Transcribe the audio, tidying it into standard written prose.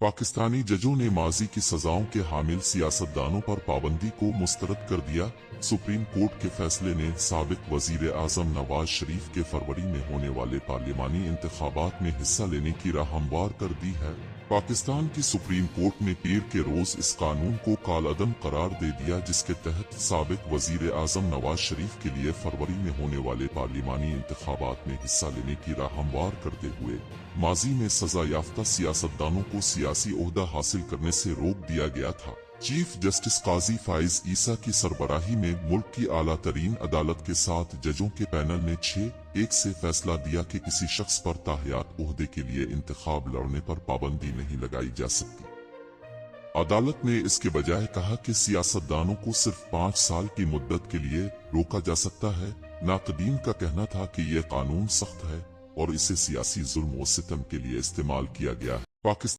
पाकिस्तानी जजों ने माजी की सजाओं के हामिल सियासतदानों पर पाबंदी को मुस्तरद कर दिया। सुप्रीम कोर्ट के फैसले ने साबिक वजीर आजम नवाज शरीफ के फरवरी में होने वाले पार्लिमानी इंतखाबात में हिस्सा लेने की राह हमवार कर दी है। पाकिस्तान की सुप्रीम कोर्ट ने पीर के रोज इस कानून को कालअदम करार दे दिया, जिसके तहत साबिक वजीर आजम नवाज शरीफ के लिए फरवरी में होने वाले पार्लिमानी इंतखाबात में हिस्सा लेने की राह हमवार करते हुए माजी में सजा याफ्ता सियासतदानों को सियासी ओहदा हासिल करने से रोक दिया गया था। चीफ जस्टिस काजी फाइज ईसा की सरबराही में मुल्क की आला तरीन अदालत के 7 जजों के पैनल ने 6-1 से फैसला दिया कि किसी शख्स पर ताहयात ओहदे के लिए इंतखाब लड़ने पर पाबंदी नहीं लगाई जा सकती। अदालत ने इसके बजाय कहा कि सियासतदानों को सिर्फ 5 साल की मुद्दत के लिए रोका जा सकता है। नाक़दीन का कहना था कि यह कानून सख्त है और इसे सियासी जुल्म व सितम के लिए इस्तेमाल किया गया है।